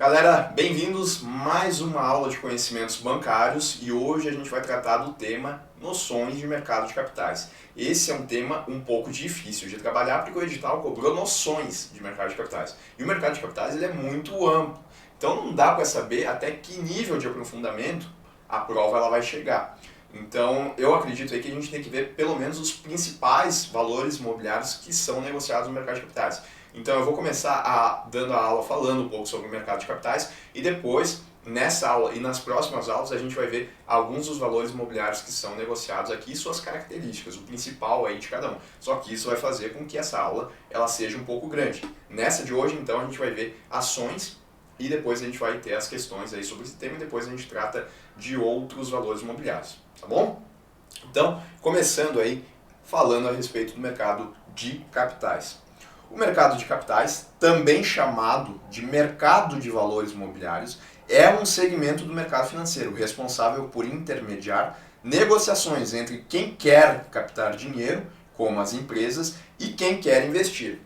Galera, bem-vindos a mais uma aula de conhecimentos bancários e hoje a gente vai tratar do tema noções de mercado de capitais. Esse é um tema um pouco difícil de trabalhar porque o edital cobrou noções de mercado de capitais. E o mercado de capitais ele é muito amplo, então não dá para saber até que nível de aprofundamento a prova ela vai chegar. Então eu acredito aí que a gente tem que ver pelo menos os principais valores imobiliários que são negociados no mercado de capitais. Então eu vou começar dando a aula falando um pouco sobre o mercado de capitais e depois, nessa aula e nas próximas aulas, a gente vai ver alguns dos valores imobiliários que são negociados aqui e suas características, o principal aí de cada um. Só que isso vai fazer com que essa aula ela seja um pouco grande. Nessa de hoje, então, a gente vai ver ações e depois a gente vai ter as questões aí sobre esse tema e depois a gente trata de outros valores imobiliários, tá bom? Então, começando aí, falando a respeito do mercado de capitais. O mercado de capitais, também chamado de mercado de valores imobiliários, é um segmento do mercado financeiro responsável por intermediar negociações entre quem quer captar dinheiro, como as empresas, e quem quer investir.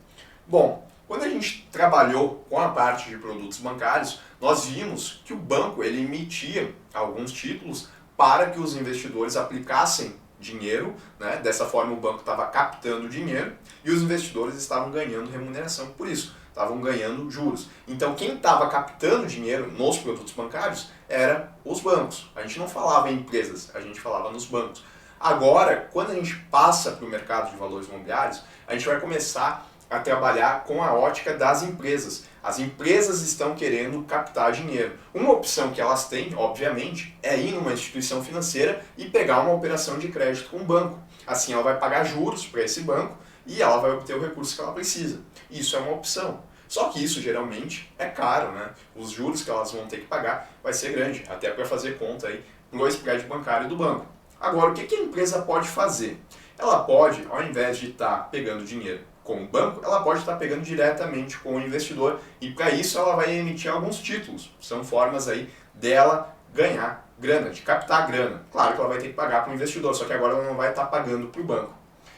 Bom, quando a gente trabalhou com a parte de produtos bancários, nós vimos que o banco ele emitia alguns títulos para que os investidores aplicassem dinheiro, né? Dessa forma o banco estava captando dinheiro e os investidores estavam ganhando remuneração por isso, estavam ganhando juros. Então quem estava captando dinheiro nos produtos bancários era os bancos. A gente não falava em empresas, a gente falava nos bancos. Agora, quando a gente passa para o mercado de valores imobiliários, a gente vai começar a trabalhar com a ótica das empresas. As empresas estão querendo captar dinheiro. Uma opção que elas têm, obviamente, é ir numa instituição financeira e pegar uma operação de crédito com o banco. Assim ela vai pagar juros para esse banco e ela vai obter o recurso que ela precisa. Isso é uma opção. Só que isso geralmente é caro, né? Os juros que elas vão ter que pagar vai ser grande, até para fazer conta aí no spread bancário do banco. Agora, o que a empresa pode fazer? Ela pode, ao invés de estar pegando dinheiro com o banco, ela pode estar pegando diretamente com o investidor e para isso ela vai emitir alguns títulos. São formas aí dela ganhar grana, de captar grana. Claro que ela vai ter que pagar para o investidor, só que agora ela não vai estar pagando para o banco.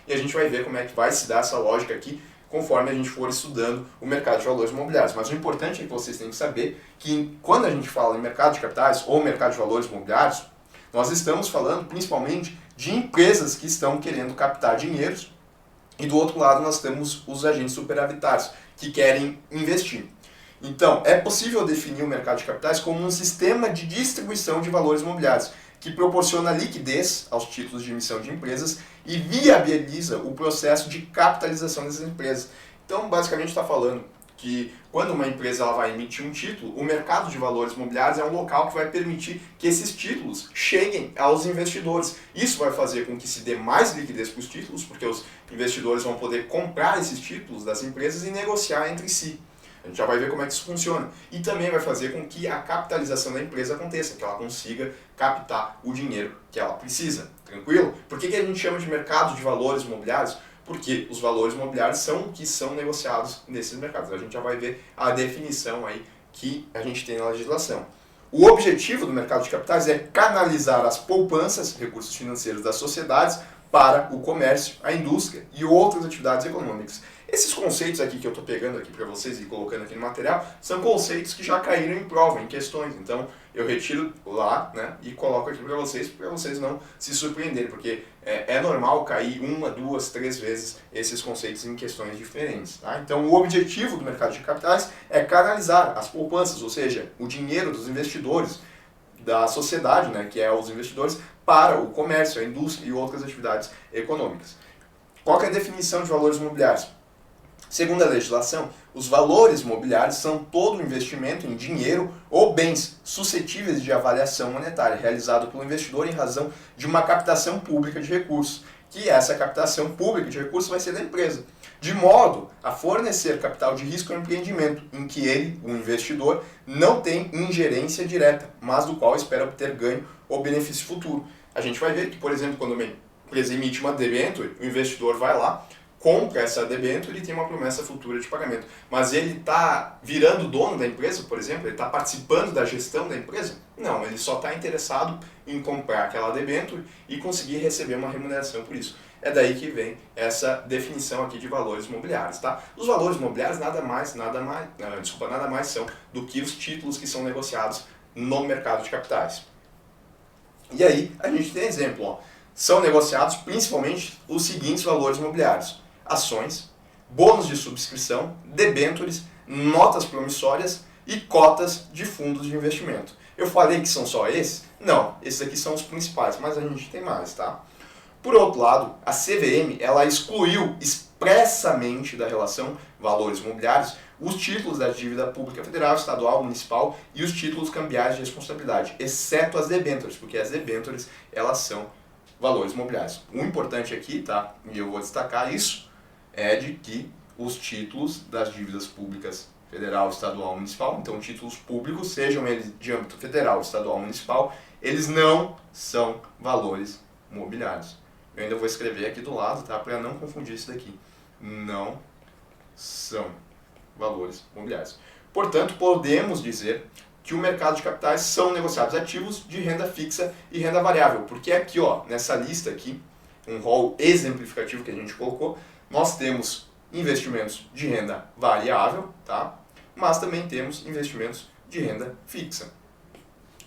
E a gente vai ver como é que vai se dar essa lógica aqui conforme a gente for estudando o mercado de valores imobiliários. Mas o importante é que vocês têm que saber que quando a gente fala em mercado de capitais ou mercado de valores imobiliários, nós estamos falando principalmente de empresas que estão querendo captar dinheiros. E do outro lado nós temos os agentes superavitários, que querem investir. Então, é possível definir o mercado de capitais como um sistema de distribuição de valores imobiliários, que proporciona liquidez aos títulos de emissão de empresas e viabiliza o processo de capitalização dessas empresas. Então, basicamente está falando que quando uma empresa ela vai emitir um título, o mercado de valores imobiliários é um local que vai permitir que esses títulos cheguem aos investidores. Isso vai fazer com que se dê mais liquidez para os títulos, porque os investidores vão poder comprar esses títulos das empresas e negociar entre si. A gente já vai ver como é que isso funciona. E também vai fazer com que a capitalização da empresa aconteça, que ela consiga captar o dinheiro que ela precisa. Tranquilo? Por que a gente chama de mercado de valores imobiliários? Porque os valores imobiliários são o que são negociados nesses mercados. A gente já vai ver a definição aí que a gente tem na legislação. O objetivo do mercado de capitais é canalizar as poupanças, recursos financeiros das sociedades, para o comércio, a indústria e outras atividades econômicas. Esses conceitos aqui que eu estou pegando aqui para vocês e colocando aqui no material são conceitos que já caíram em prova, em questões. Então eu retiro lá, né, e coloco aqui para vocês não se surpreenderem, porque é normal cair uma, duas, três vezes esses conceitos em questões diferentes. Tá? Então o objetivo do mercado de capitais é canalizar as poupanças, ou seja, o dinheiro dos investidores, da sociedade, né, que é os investidores, para o comércio, a indústria e outras atividades econômicas. Qual que é a definição de valores imobiliários? Segundo a legislação, os valores imobiliários são todo investimento em dinheiro ou bens suscetíveis de avaliação monetária realizado pelo investidor em razão de uma captação pública de recursos, que essa captação pública de recursos vai ser da empresa, de modo a fornecer capital de risco ao empreendimento, em que ele, o investidor, não tem ingerência direta, mas do qual espera obter ganho ou benefício futuro. A gente vai ver que, por exemplo, quando uma empresa emite uma debênture, o investidor vai lá, compra essa debênture e tem uma promessa futura de pagamento. Mas ele está virando dono da empresa, por exemplo? Ele está participando da gestão da empresa? Não, ele só está interessado em comprar aquela debênture e conseguir receber uma remuneração por isso. É daí que vem essa definição aqui de valores imobiliários, tá? Os valores imobiliários nada mais são do que os títulos que são negociados no mercado de capitais. E aí a gente tem exemplo, ó. São negociados principalmente os seguintes valores imobiliários: ações, bônus de subscrição, debêntures, notas promissórias e cotas de fundos de investimento. Eu falei que são só esses? Não, esses aqui são os principais, mas a gente tem mais, tá? Por outro lado, a CVM, ela excluiu expressamente da relação valores imobiliários os títulos da dívida pública federal, estadual, municipal e os títulos cambiais de responsabilidade, exceto as debêntures, porque as debêntures, elas são valores imobiliários. O importante aqui, tá, e eu vou destacar isso, é de que os títulos das dívidas públicas federal, estadual, municipal, então títulos públicos, sejam eles de âmbito federal, estadual, municipal, eles não são valores imobiliários. Eu ainda vou escrever aqui do lado, tá, para não confundir isso daqui. Não são valores imobiliários. Portanto, podemos dizer que o mercado de capitais são negociados ativos de renda fixa e renda variável, porque aqui, ó, nessa lista aqui, um rol exemplificativo que a gente colocou, nós temos investimentos de renda variável, tá? Mas também temos investimentos de renda fixa,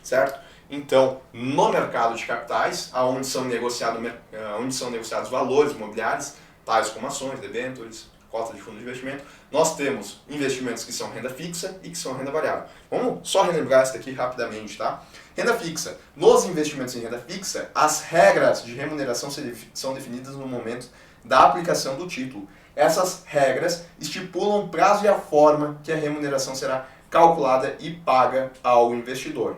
certo? Então, no mercado de capitais, onde são negociados valores imobiliários, tais como ações, debêntures, cotas de fundo de investimento, nós temos investimentos que são renda fixa e que são renda variável. Vamos só relembrar isso aqui rapidamente, tá? Renda fixa. Nos investimentos em renda fixa, as regras de remuneração são definidas no momento da aplicação do título. Essas regras estipulam o prazo e a forma que a remuneração será calculada e paga ao investidor.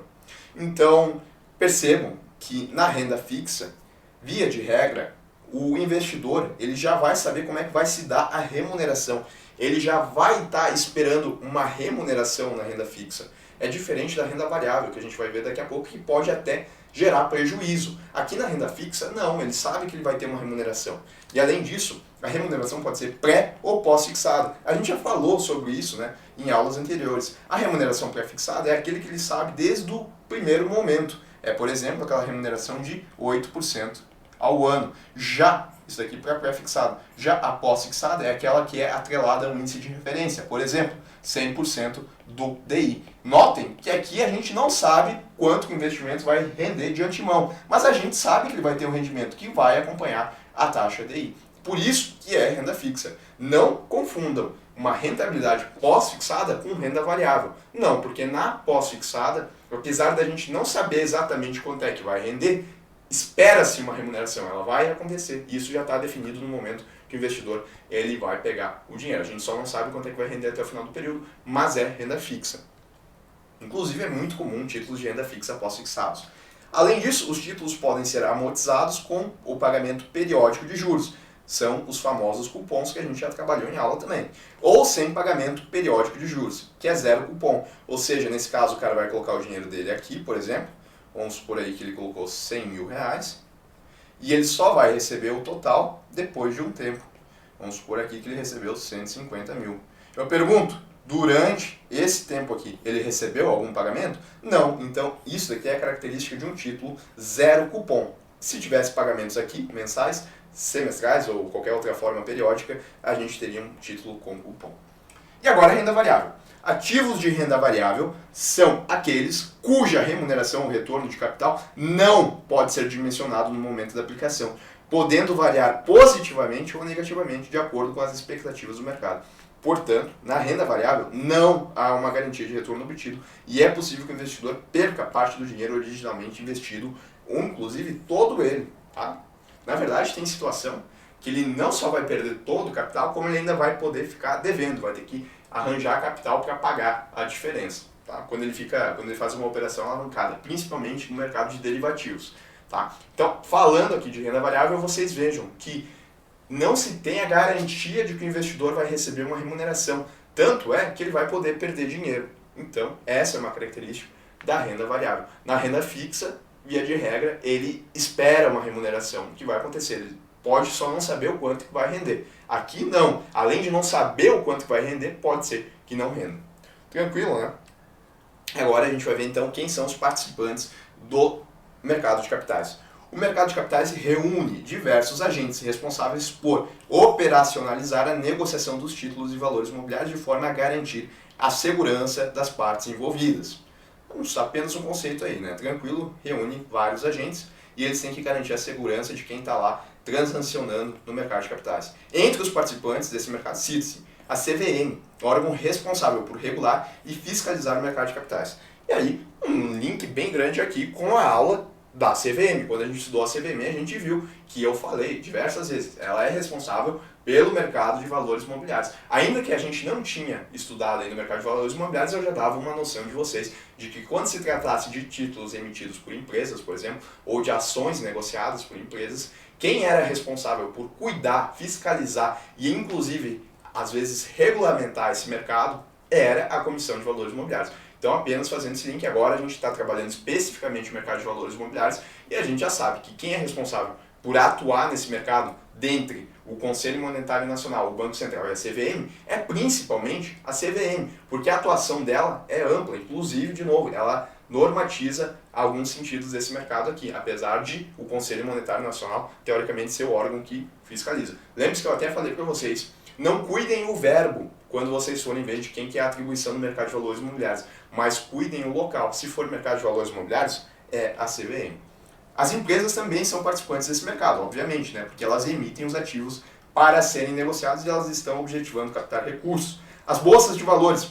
Então, percebam que na renda fixa, via de regra, o investidor ele já vai saber como é que vai se dar a remuneração. Ele já vai estar esperando uma remuneração na renda fixa. É diferente da renda variável, que a gente vai ver daqui a pouco, que pode até gerar prejuízo. Aqui na renda fixa, não, ele sabe que ele vai ter uma remuneração. E além disso, a remuneração pode ser pré ou pós-fixada. A gente já falou sobre isso, né, em aulas anteriores. A remuneração pré-fixada é aquele que ele sabe desde o primeiro momento. É, por exemplo, aquela remuneração de 8% ao ano. Já, isso aqui para pré-fixado. Já a pós-fixada é aquela que é atrelada a um índice de referência. Por exemplo, 100% do DI. Notem que aqui a gente não sabe quanto o investimento vai render de antemão, mas a gente sabe que ele vai ter um rendimento que vai acompanhar a taxa DI. Por isso que é renda fixa. Não confundam uma rentabilidade pós-fixada com renda variável. Não, porque na pós-fixada, apesar da gente não saber exatamente quanto é que vai render, espera-se uma remuneração, ela vai acontecer. Isso já está definido no momento que o investidor ele vai pegar o dinheiro. A gente só não sabe quanto é que vai render até o final do período, mas é renda fixa. Inclusive é muito comum títulos de renda fixa pós-fixados. Além disso, os títulos podem ser amortizados com o pagamento periódico de juros. São os famosos cupons que a gente já trabalhou em aula também. Ou sem pagamento periódico de juros, que é zero cupom. Ou seja, nesse caso o cara vai colocar o dinheiro dele aqui, por exemplo. Vamos supor aí que ele colocou 100 mil reais. E ele só vai receber o total depois de um tempo. Vamos supor aqui que ele recebeu 150 mil. Eu pergunto, durante esse tempo aqui, ele recebeu algum pagamento? Não. Então, isso aqui é a característica de um título zero cupom. Se tivesse pagamentos aqui, mensais, semestrais ou qualquer outra forma periódica, a gente teria um título com cupom. E agora a renda variável. Ativos de renda variável são aqueles cuja remuneração ou retorno de capital não pode ser dimensionado no momento da aplicação, podendo variar positivamente ou negativamente de acordo com as expectativas do mercado. Portanto, na renda variável não há uma garantia de retorno obtido e é possível que o investidor perca parte do dinheiro originalmente investido, ou inclusive todo ele. Tá? Na verdade, tem situação que ele não só vai perder todo o capital, como ele ainda vai poder ficar devendo, vai ter que arranjar capital para pagar a diferença, tá? Quando ele faz uma operação alavancada, principalmente no mercado de derivativos, tá? Então, falando aqui de renda variável, vocês vejam que não se tem a garantia de que o investidor vai receber uma remuneração, tanto é que ele vai poder perder dinheiro. Então, essa é uma característica da renda variável. Na renda fixa, via de regra, ele espera uma remuneração. O que vai acontecer? Ele pode só não saber o quanto que vai render. Aqui não. Além de não saber o quanto que vai render, pode ser que não renda. Tranquilo, né? Agora a gente vai ver então quem são os participantes do mercado de capitais. O mercado de capitais reúne diversos agentes responsáveis por operacionalizar a negociação dos títulos e valores imobiliários de forma a garantir a segurança das partes envolvidas. Apenas um conceito aí, né? Tranquilo, reúne vários agentes e eles têm que garantir a segurança de quem está lá transacionando no mercado de capitais. Entre os participantes desse mercado cita-se a CVM, órgão responsável por regular e fiscalizar o mercado de capitais. E aí, um link bem grande aqui com a aula da CVM. Quando a gente estudou a CVM, a gente viu que eu falei diversas vezes, ela é responsável pelo mercado de valores imobiliários. Ainda que a gente não tinha estudado ainda o mercado de valores imobiliários, eu já dava uma noção de vocês de que quando se tratasse de títulos emitidos por empresas, por exemplo, ou de ações negociadas por empresas, quem era responsável por cuidar, fiscalizar e inclusive, às vezes, regulamentar esse mercado era a Comissão de Valores Imobiliários. Então, apenas fazendo esse link, agora a gente está trabalhando especificamente no mercado de valores imobiliários e a gente já sabe que quem é responsável por atuar nesse mercado, dentre o Conselho Monetário Nacional, o Banco Central e a CVM, é principalmente a CVM, porque a atuação dela é ampla, inclusive, de novo, ela normatiza alguns sentidos desse mercado aqui, apesar de o Conselho Monetário Nacional, teoricamente, ser o órgão que fiscaliza. Lembre-se que eu até falei para vocês, não cuidem o verbo quando vocês forem ver de quem que é a atribuição no mercado de valores imobiliários, mas cuidem o local. Se for mercado de valores imobiliários, é a CVM. As empresas também são participantes desse mercado, obviamente, né? Porque elas emitem os ativos para serem negociados e elas estão objetivando captar recursos. As bolsas de valores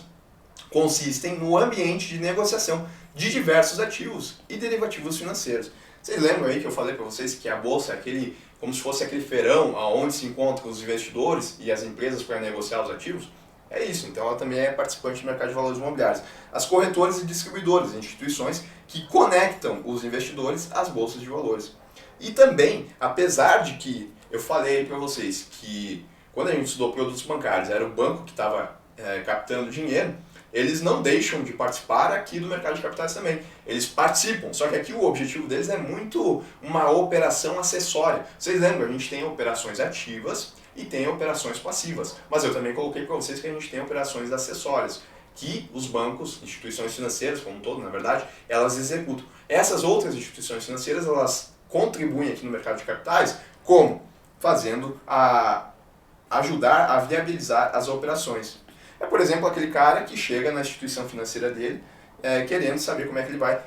consistem no ambiente de negociação de diversos ativos e derivativos financeiros. Vocês lembram aí que eu falei para vocês que a bolsa é aquele, como se fosse aquele feirão onde se encontram os investidores e as empresas para negociar os ativos? É isso, então ela também é participante do mercado de valores imobiliários. As corretoras e distribuidoras, instituições que conectam os investidores às bolsas de valores. E também, apesar de que eu falei para vocês que quando a gente estudou produtos bancários era o banco que estava captando dinheiro, eles não deixam de participar aqui do mercado de capitais também. Eles participam, só que aqui o objetivo deles é muito uma operação acessória. Vocês lembram, a gente tem operações ativas e tem operações passivas. Mas eu também coloquei para vocês que a gente tem operações acessórias, que os bancos, instituições financeiras como um todo, na verdade, elas executam. Essas outras instituições financeiras, elas contribuem aqui no mercado de capitais, como? Fazendo ajudar a viabilizar as operações. É, por exemplo, aquele cara que chega na instituição financeira dele querendo saber como é que ele vai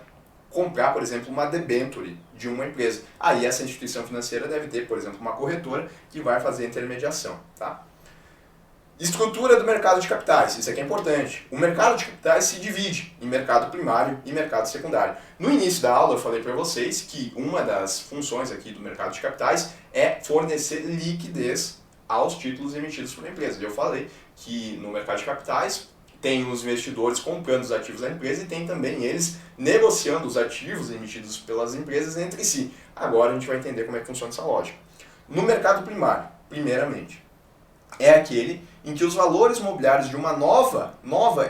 comprar, por exemplo, uma debenture de uma empresa. Aí essa instituição financeira deve ter, por exemplo, uma corretora que vai fazer a intermediação. Tá? Estrutura do mercado de capitais, isso aqui é importante. O mercado de capitais se divide em mercado primário e mercado secundário. No início da aula eu falei para vocês que uma das funções aqui do mercado de capitais é fornecer liquidez aos títulos emitidos por empresas. Eu falei que no mercado de capitais tem os investidores comprando os ativos da empresa e tem também eles negociando os ativos emitidos pelas empresas entre si. Agora a gente vai entender como é que funciona essa lógica. No mercado primário, primeiramente, é aquele em que os valores imobiliários de uma nova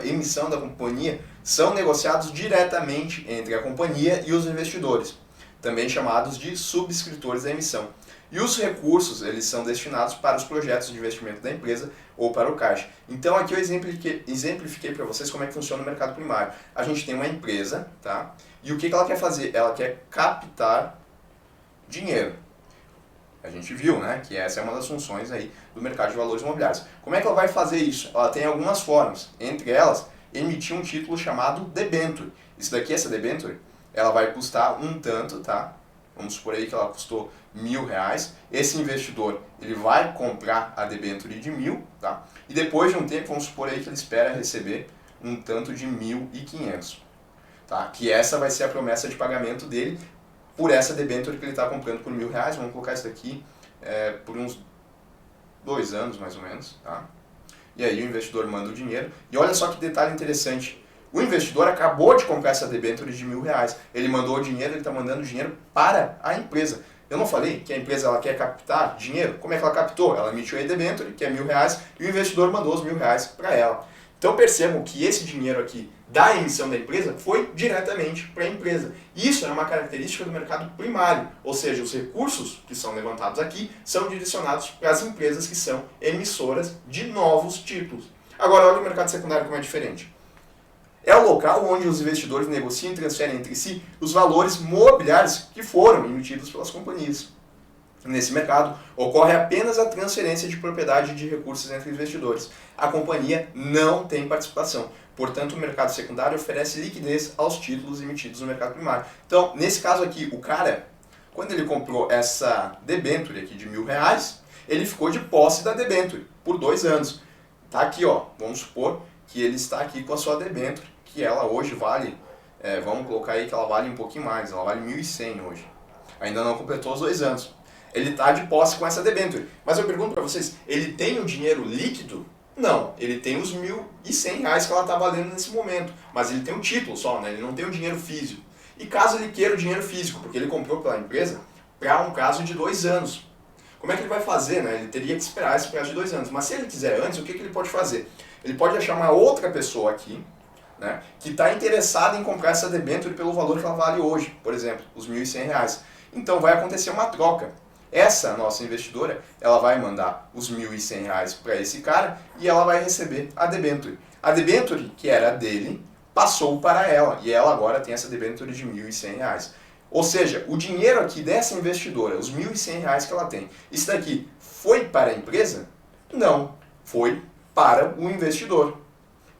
emissão da companhia são negociados diretamente entre a companhia e os investidores, também chamados de subscritores da emissão. E os recursos, eles são destinados para os projetos de investimento da empresa ou para o caixa. Então aqui eu exemplifiquei para vocês como é que funciona o mercado primário. A gente tem uma empresa, tá? E o que ela quer fazer? Ela quer captar dinheiro. A gente viu, né, que essa é uma das funções aí do mercado de valores imobiliários. Como é que ela vai fazer isso? Ela tem algumas formas, entre elas, emitir um título chamado debenture. Isso daqui, essa debenture, ela vai custar um tanto, tá? Vamos supor aí que ela custou R$1.000. Esse investidor, ele vai comprar a debenture de 1.000, tá? E depois de um tempo, vamos supor aí que ele espera receber um tanto de 1.500, tá? Que essa vai ser a promessa de pagamento dele por essa debenture que ele está comprando por R$1.000. Vamos colocar isso daqui por uns 2 anos, mais ou menos, tá? E aí o investidor manda o dinheiro. E olha só que detalhe interessante. O investidor acabou de comprar essa debenture de R$1.000. Ele mandou o dinheiro, ele está mandando o dinheiro para a empresa. Eu não falei que a empresa ela quer captar dinheiro? Como é que ela captou? Ela emitiu a debenture, que é R$1.000, e o investidor mandou os R$1.000 para ela. Então percebam que esse dinheiro aqui da emissão da empresa foi diretamente para a empresa. Isso é uma característica do mercado primário, ou seja, os recursos que são levantados aqui são direcionados para as empresas que são emissoras de novos títulos. Agora olha o mercado secundário como é diferente. É o local onde os investidores negociam e transferem entre si os valores mobiliários que foram emitidos pelas companhias. Nesse mercado, ocorre apenas a transferência de propriedade de recursos entre investidores. A companhia não tem participação. Portanto, o mercado secundário oferece liquidez aos títulos emitidos no mercado primário. Então, nesse caso aqui, o cara, quando ele comprou essa debênture aqui de R$1.000, ele ficou de posse da debênture por 2 anos. Tá aqui, ó, vamos supor que ele está aqui com a sua debênture, que ela hoje vale, vamos colocar aí que ela vale um pouquinho mais, ela vale 1.100 hoje. Ainda não completou os 2 anos. Ele está de posse com essa debênture. Mas eu pergunto para vocês, ele tem o dinheiro líquido? Não, ele tem os R$1.100 que ela está valendo nesse momento. Mas ele tem o título só, né? Ele não tem o dinheiro físico. E caso ele queira o dinheiro físico, porque ele comprou pela empresa, para um prazo de 2 anos. Como é que ele vai fazer, né? Ele teria que esperar esse prazo de 2 anos. Mas se ele quiser antes, o que ele pode fazer? Ele pode achar uma outra pessoa aqui, né, que está interessada em comprar essa debênture pelo valor que ela vale hoje, por exemplo, os R$1.100. Então vai acontecer uma troca. Essa nossa investidora, ela vai mandar os R$1.100 para esse cara e ela vai receber a debênture. A debênture, que era dele, passou para ela e ela agora tem essa debênture de R$1.100. Ou seja, o dinheiro aqui dessa investidora, os R$1.100 que ela tem, isso daqui foi para a empresa? Não, foi para o investidor,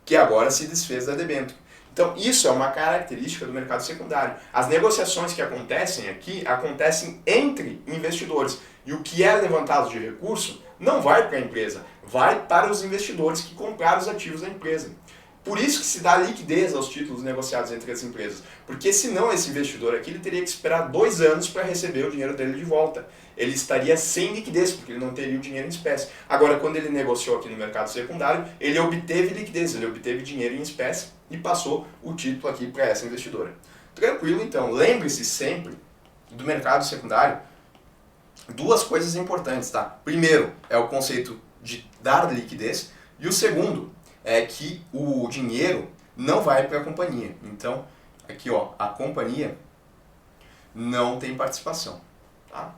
que agora se desfez da debênture. Então, isso é uma característica do mercado secundário. As negociações que acontecem aqui, acontecem entre investidores. E o que é levantado de recurso não vai para a empresa, vai para os investidores que compraram os ativos da empresa. Por isso que se dá liquidez aos títulos negociados entre as empresas. Porque senão esse investidor aqui ele teria que esperar 2 anos para receber o dinheiro dele de volta. Ele estaria sem liquidez, porque ele não teria o dinheiro em espécie. Agora, quando ele negociou aqui no mercado secundário, ele obteve liquidez, ele obteve dinheiro em espécie e passou o título aqui para essa investidora. Tranquilo, então. Lembre-se sempre do mercado secundário 2 coisas importantes, tá? Primeiro é o conceito de dar liquidez e o segundo é que o dinheiro não vai para a companhia. Então, aqui ó, a companhia não tem participação, tá?